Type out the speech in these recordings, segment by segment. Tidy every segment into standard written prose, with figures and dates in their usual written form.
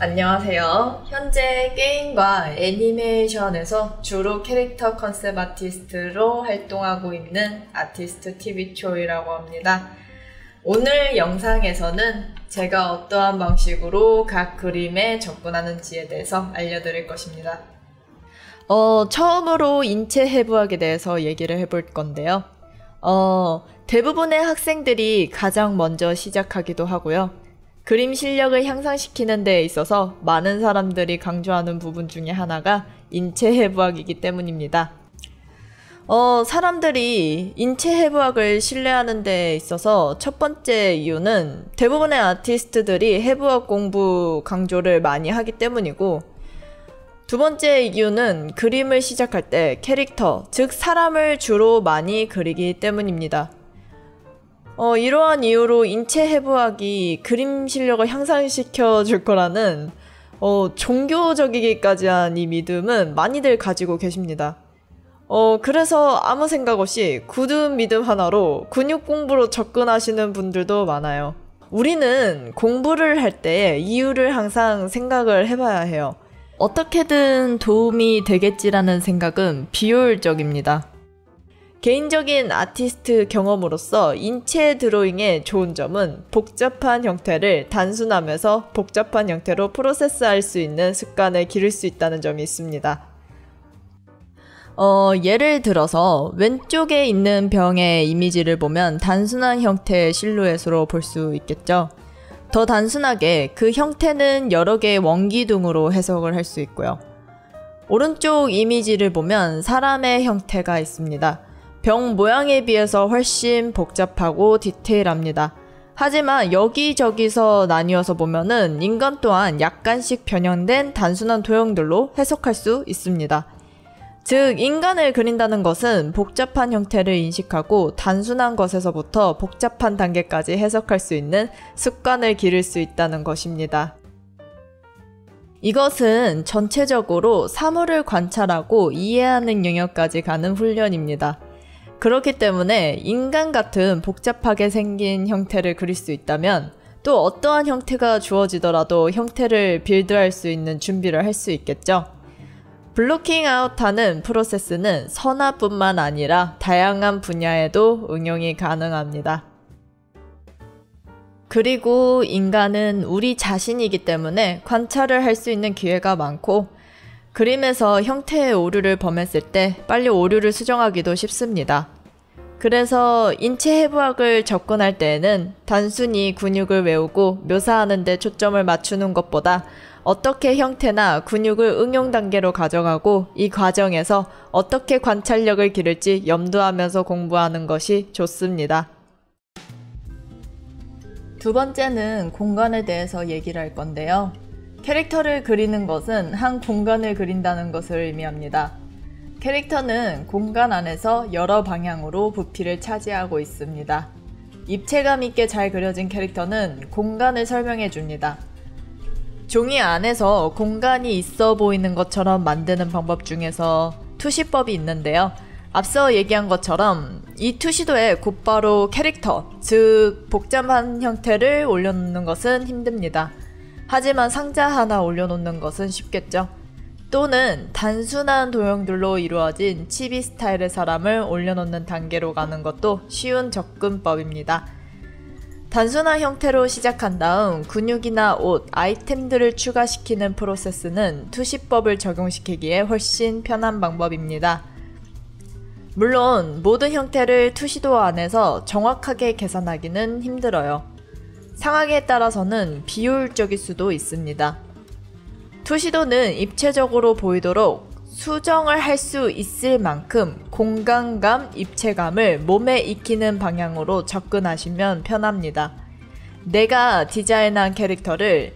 안녕하세요. 현재 게임과 애니메이션에서 주로 캐릭터 컨셉 아티스트로 활동하고 있는 아티스트 TV초이라고 합니다. 오늘 영상에서는 제가 어떠한 방식으로 각 그림에 접근하는지에 대해서 알려드릴 것입니다. 처음으로 인체 해부학에 대해서 얘기를 해볼 건데요. 대부분의 학생들이 가장 먼저 시작하기도 하고요. 그림 실력을 향상시키는 데에 있어서 많은 사람들이 강조하는 부분 중에 하나가 인체 해부학이기 때문입니다. 사람들이 인체 해부학을 신뢰하는 데에 있어서 첫 번째 이유는 대부분의 아티스트들이 해부학 공부 강조를 많이 하기 때문이고, 두 번째 이유는 그림을 시작할 때 캐릭터, 즉 사람을 주로 많이 그리기 때문입니다. 이러한 이유로 인체 해부학이 그림 실력을 향상시켜 줄 거라는 종교적이기까지 한 이 믿음은 많이들 가지고 계십니다. 그래서 아무 생각 없이 굳은 믿음 하나로 근육 공부로 접근하시는 분들도 많아요. 우리는 공부를 할 때 이유를 항상 생각을 해봐야 해요. 어떻게든 도움이 되겠지라는 생각은 비효율적입니다. 개인적인 아티스트 경험으로서 인체 드로잉의 좋은 점은 복잡한 형태를 단순하면서 복잡한 형태로 프로세스할 수 있는 습관을 기를 수 있다는 점이 있습니다. 예를 들어서 왼쪽에 있는 병의 이미지를 보면 단순한 형태의 실루엣으로 볼 수 있겠죠. 더 단순하게 그 형태는 여러 개의 원기둥으로 해석을 할 수 있고요. 오른쪽 이미지를 보면 사람의 형태가 있습니다. 병 모양에 비해서 훨씬 복잡하고 디테일합니다. 하지만 여기저기서 나뉘어서 보면은 인간 또한 약간씩 변형된 단순한 도형들로 해석할 수 있습니다. 즉, 인간을 그린다는 것은 복잡한 형태를 인식하고 단순한 것에서부터 복잡한 단계까지 해석할 수 있는 습관을 기를 수 있다는 것입니다. 이것은 전체적으로 사물을 관찰하고 이해하는 영역까지 가는 훈련입니다. 그렇기 때문에 인간 같은 복잡하게 생긴 형태를 그릴 수 있다면 또 어떠한 형태가 주어지더라도 형태를 빌드할 수 있는 준비를 할 수 있겠죠. 블로킹 아웃하는 프로세스는 선화뿐만 아니라 다양한 분야에도 응용이 가능합니다. 그리고 인간은 우리 자신이기 때문에 관찰을 할 수 있는 기회가 많고, 그림에서 형태의 오류를 범했을 때 빨리 오류를 수정하기도 쉽습니다. 그래서 인체 해부학을 접근할 때에는 단순히 근육을 외우고 묘사하는 데 초점을 맞추는 것보다 어떻게 형태나 근육을 응용 단계로 가져가고 이 과정에서 어떻게 관찰력을 기를지 염두하면서 공부하는 것이 좋습니다. 두 번째는 공간에 대해서 얘기를 할 건데요. 캐릭터를 그리는 것은 한 공간을 그린다는 것을 의미합니다. 캐릭터는 공간 안에서 여러 방향으로 부피를 차지하고 있습니다. 입체감 있게 잘 그려진 캐릭터는 공간을 설명해 줍니다. 종이 안에서 공간이 있어 보이는 것처럼 만드는 방법 중에서 투시법이 있는데요. 앞서 얘기한 것처럼 이 투시도에 곧바로 캐릭터, 즉 복잡한 형태를 올려놓는 것은 힘듭니다. 하지만 상자 하나 올려놓는 것은 쉽겠죠. 또는 단순한 도형들로 이루어진 치비 스타일의 사람을 올려놓는 단계로 가는 것도 쉬운 접근법입니다. 단순한 형태로 시작한 다음 근육이나 옷, 아이템들을 추가시키는 프로세스는 투시법을 적용시키기에 훨씬 편한 방법입니다. 물론 모든 형태를 투시도 안에서 정확하게 계산하기는 힘들어요. 상황에 따라서는 비효율적일 수도 있습니다. 투시도는 입체적으로 보이도록 수정을 할 수 있을 만큼 공간감, 입체감을 몸에 익히는 방향으로 접근하시면 편합니다. 내가 디자인한 캐릭터를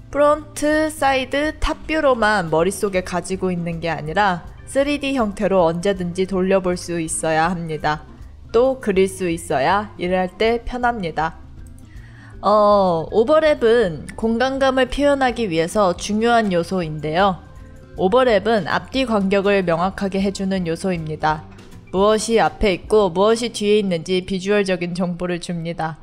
프론트, 사이드, 탑뷰로만 머릿속에 가지고 있는 게 아니라 3D 형태로 언제든지 돌려볼 수 있어야 합니다. 또 그릴 수 있어야 일할 때 편합니다. 오버랩은 공간감을 표현하기 위해서 중요한 요소인데요. 오버랩은 앞뒤 간격을 명확하게 해주는 요소입니다. 무엇이 앞에 있고 무엇이 뒤에 있는지 비주얼적인 정보를 줍니다.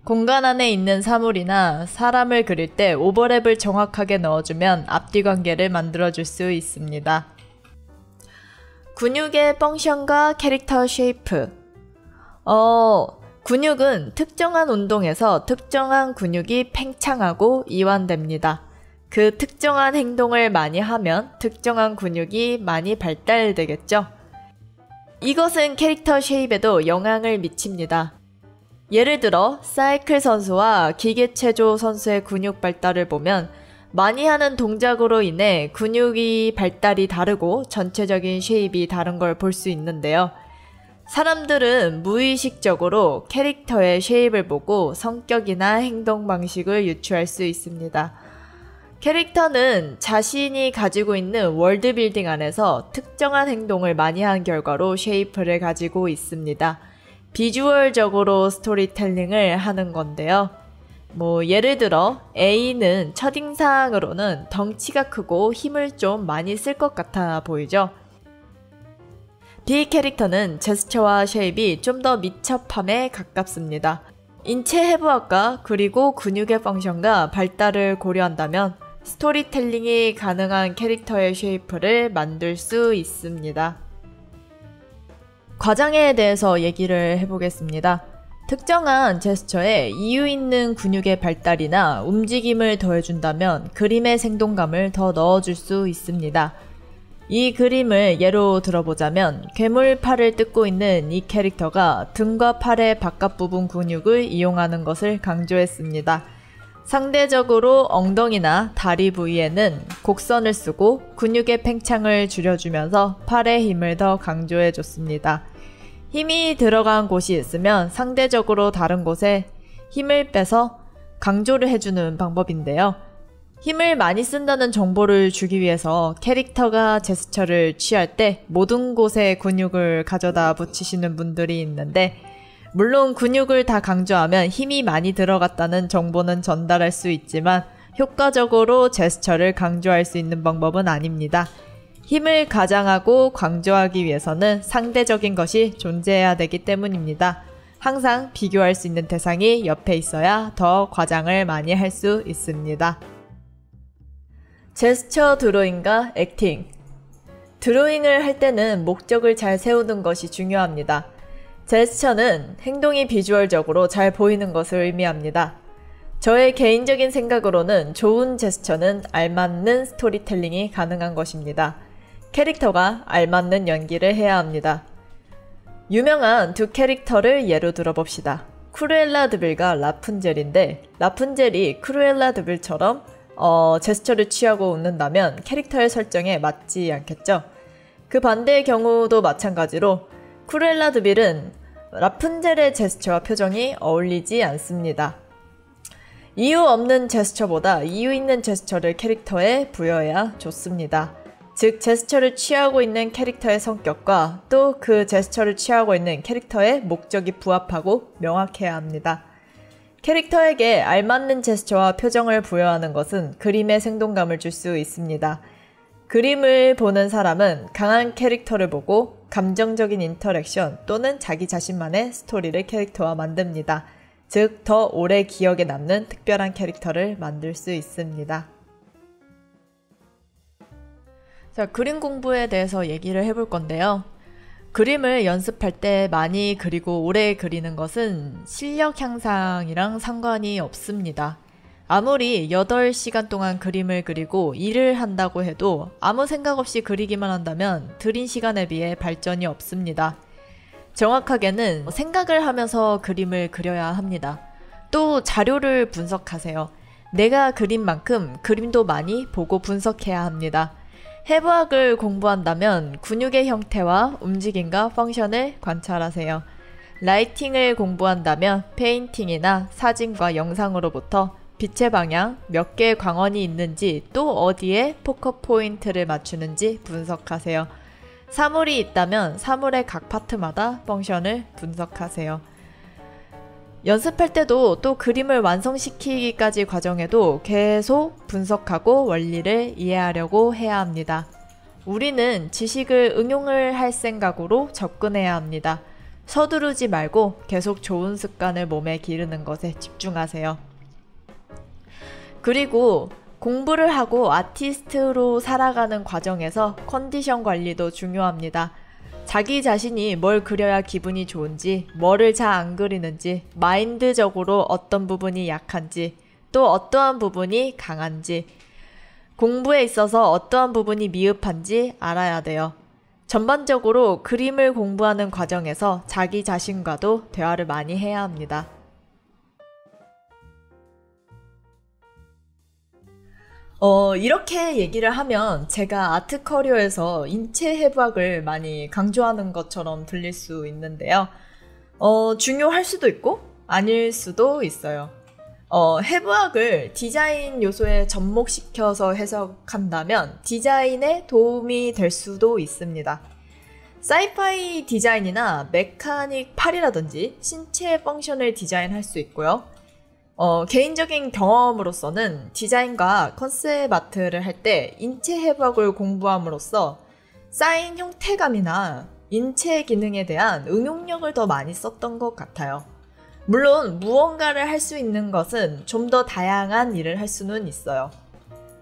공간 안에 있는 사물이나 사람을 그릴 때 오버랩을 정확하게 넣어주면 앞뒤 관계를 만들어줄 수 있습니다. 근육의 펑션과 캐릭터 쉐이프. 근육은 특정한 운동에서 특정한 근육이 팽창하고 이완됩니다. 그 특정한 행동을 많이 하면 특정한 근육이 많이 발달되겠죠. 이것은 캐릭터 쉐입에도 영향을 미칩니다. 예를 들어 사이클 선수와 기계체조 선수의 근육 발달을 보면 많이 하는 동작으로 인해 근육이 발달이 다르고 전체적인 쉐입이 다른 걸 볼 수 있는데요. 사람들은 무의식적으로 캐릭터의 쉐입을 보고 성격이나 행동 방식을 유추할 수 있습니다. 캐릭터는 자신이 가지고 있는 월드빌딩 안에서 특정한 행동을 많이 한 결과로 쉐이프를 가지고 있습니다. 비주얼적으로 스토리텔링을 하는 건데요. 예를 들어 A는 첫인상으로는 덩치가 크고 힘을 좀 많이 쓸 것 같아 보이죠? B 캐릭터는 제스처와 쉐입이 좀 더 밀접함에 가깝습니다. 인체 해부학과 그리고 근육의 펑션과 발달을 고려한다면 스토리텔링이 가능한 캐릭터의 쉐이프를 만들 수 있습니다. 과장에 대해서 얘기를 해보겠습니다. 특정한 제스처에 이유 있는 근육의 발달이나 움직임을 더해준다면 그림의 생동감을 더 넣어줄 수 있습니다. 이 그림을 예로 들어보자면 괴물팔을 뜯고 있는 이 캐릭터가 등과 팔의 바깥 부분 근육을 이용하는 것을 강조했습니다. 상대적으로 엉덩이나 다리 부위에는 곡선을 쓰고 근육의 팽창을 줄여주면서 팔의 힘을 더 강조해줬습니다. 힘이 들어간 곳이 있으면 상대적으로 다른 곳에 힘을 빼서 강조를 해주는 방법인데요. 힘을 많이 쓴다는 정보를 주기 위해서 캐릭터가 제스처를 취할 때 모든 곳에 근육을 가져다 붙이시는 분들이 있는데 물론 근육을 다 강조하면 힘이 많이 들어갔다는 정보는 전달할 수 있지만 효과적으로 제스처를 강조할 수 있는 방법은 아닙니다. 힘을 가장하고 강조하기 위해서는 상대적인 것이 존재해야 되기 때문입니다. 항상 비교할 수 있는 대상이 옆에 있어야 더 과장을 많이 할 수 있습니다. 제스처 드로잉과 액팅. 드로잉을 할 때는 목적을 잘 세우는 것이 중요합니다. 제스처는 행동이 비주얼적으로 잘 보이는 것을 의미합니다. 저의 개인적인 생각으로는 좋은 제스처는 알맞는 스토리텔링이 가능한 것입니다. 캐릭터가 알맞는 연기를 해야 합니다. 유명한 두 캐릭터를 예로 들어봅시다. 크루엘라 드빌과 라푼젤인데 라푼젤이 크루엘라 드빌처럼 제스처를 취하고 웃는다면 캐릭터의 설정에 맞지 않겠죠? 그 반대의 경우도 마찬가지로 크루엘라 드빌은 라푼젤의 제스처와 표정이 어울리지 않습니다. 이유 없는 제스처보다 이유 있는 제스처를 캐릭터에 부여해야 좋습니다. 즉 제스처를 취하고 있는 캐릭터의 성격과 또 그 제스처를 취하고 있는 캐릭터의 목적이 부합하고 명확해야 합니다. 캐릭터에게 알맞는 제스처와 표정을 부여하는 것은 그림의 생동감을 줄 수 있습니다. 그림을 보는 사람은 강한 캐릭터를 보고 감정적인 인터랙션 또는 자기 자신만의 스토리를 캐릭터와 만듭니다. 즉, 더 오래 기억에 남는 특별한 캐릭터를 만들 수 있습니다. 자, 그림 공부에 대해서 얘기를 해볼 건데요. 그림을 연습할 때 많이 그리고 오래 그리는 것은 실력 향상이랑 상관이 없습니다. 아무리 8시간 동안 그림을 그리고 일을 한다고 해도 아무 생각 없이 그리기만 한다면 들인 시간에 비해 발전이 없습니다. 정확하게는 생각을 하면서 그림을 그려야 합니다. 또 자료를 분석하세요. 내가 그린 만큼 그림도 많이 보고 분석해야 합니다. 해부학을 공부한다면 근육의 형태와 움직임과 펑션을 관찰하세요. 라이팅을 공부한다면 페인팅이나 사진과 영상으로부터 빛의 방향, 몇 개의 광원이 있는지 또 어디에 포커 포인트를 맞추는지 분석하세요. 사물이 있다면 사물의 각 파트마다 펑션을 분석하세요. 연습할 때도 또 그림을 완성시키기까지 과정에도 계속 분석하고 원리를 이해하려고 해야 합니다. 우리는 지식을 응용을 할 생각으로 접근해야 합니다. 서두르지 말고 계속 좋은 습관을 몸에 기르는 것에 집중하세요. 그리고 공부를 하고 아티스트로 살아가는 과정에서 컨디션 관리도 중요합니다. 자기 자신이 뭘 그려야 기분이 좋은지, 뭐를 잘 안 그리는지, 마인드적으로 어떤 부분이 약한지, 또 어떠한 부분이 강한지, 공부에 있어서 어떠한 부분이 미흡한지 알아야 돼요. 전반적으로 그림을 공부하는 과정에서 자기 자신과도 대화를 많이 해야 합니다. 이렇게 얘기를 하면 제가 아트 커리어에서 인체 해부학을 많이 강조하는 것처럼 들릴 수 있는데요. 중요할 수도 있고 아닐 수도 있어요. 해부학을 디자인 요소에 접목시켜서 해석한다면 디자인에 도움이 될 수도 있습니다. 사이파이 디자인이나 메카닉 팔이라든지 신체 펑션을 디자인할 수 있고요. 개인적인 경험으로서는 디자인과 컨셉 아트를 할 때 인체 해부학을 공부함으로써 쌓인 형태감이나 인체 기능에 대한 응용력을 더 많이 썼던 것 같아요. 물론 무언가를 할 수 있는 것은 좀 더 다양한 일을 할 수는 있어요.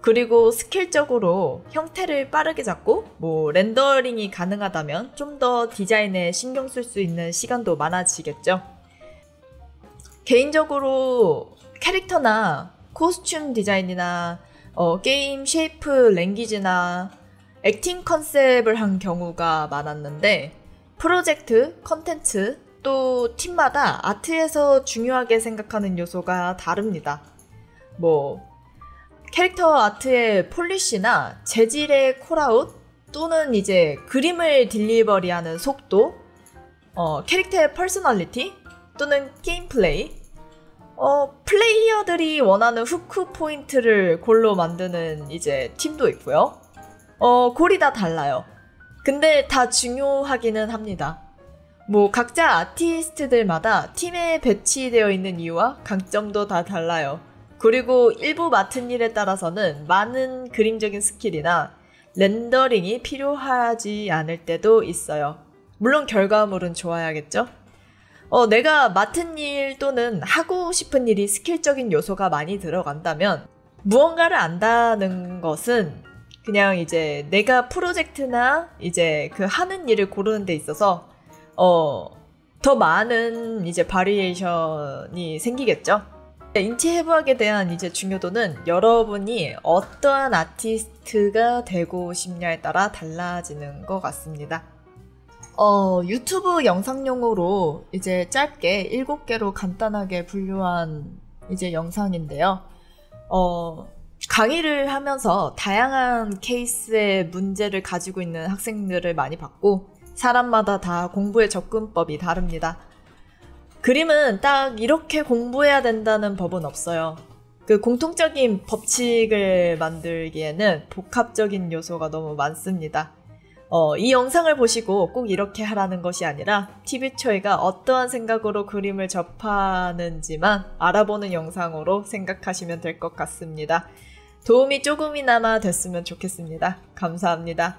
그리고 스킬적으로 형태를 빠르게 잡고 렌더링이 가능하다면 좀 더 디자인에 신경 쓸 수 있는 시간도 많아지겠죠. 개인적으로 캐릭터나 코스튬 디자인이나 게임 쉐이프 랭귀지나 액팅 컨셉을 한 경우가 많았는데 프로젝트, 컨텐츠, 또 팀마다 아트에서 중요하게 생각하는 요소가 다릅니다. 캐릭터 아트의 폴리시나 재질의 콜아웃 또는 이제 그림을 딜리버리하는 속도, 캐릭터의 퍼스널리티 또는 게임 플레이, 플레이어들이 원하는 후크 포인트를 골로 만드는 이제 팀도 있고요. 골이 다 달라요. 근데 다 중요하기는 합니다. 각자 아티스트들마다 팀에 배치되어 있는 이유와 강점도 다 달라요. 그리고 일부 맡은 일에 따라서는 많은 그림적인 스킬이나 렌더링이 필요하지 않을 때도 있어요. 물론 결과물은 좋아야겠죠? 내가 맡은 일 또는 하고 싶은 일이 스킬적인 요소가 많이 들어간다면 무언가를 안다는 것은 그냥 이제 내가 프로젝트나 이제 그 하는 일을 고르는 데 있어서 더 많은 이제 바리에이션이 생기겠죠. 인체 해부학에 대한 이제 중요도는 여러분이 어떠한 아티스트가 되고 싶냐에 따라 달라지는 것 같습니다. 유튜브 영상용으로 이제 짧게 7개로 간단하게 분류한 이제 영상인데요. 강의를 하면서 다양한 케이스의 문제를 가지고 있는 학생들을 많이 봤고 사람마다 다 공부의 접근법이 다릅니다. 그림은 딱 이렇게 공부해야 된다는 법은 없어요. 그 공통적인 법칙을 만들기에는 복합적인 요소가 너무 많습니다. 이 영상을 보시고 꼭 이렇게 하라는 것이 아니라 TV초이가 어떠한 생각으로 그림을 접하는지만 알아보는 영상으로 생각하시면 될 것 같습니다. 도움이 조금이나마 됐으면 좋겠습니다. 감사합니다.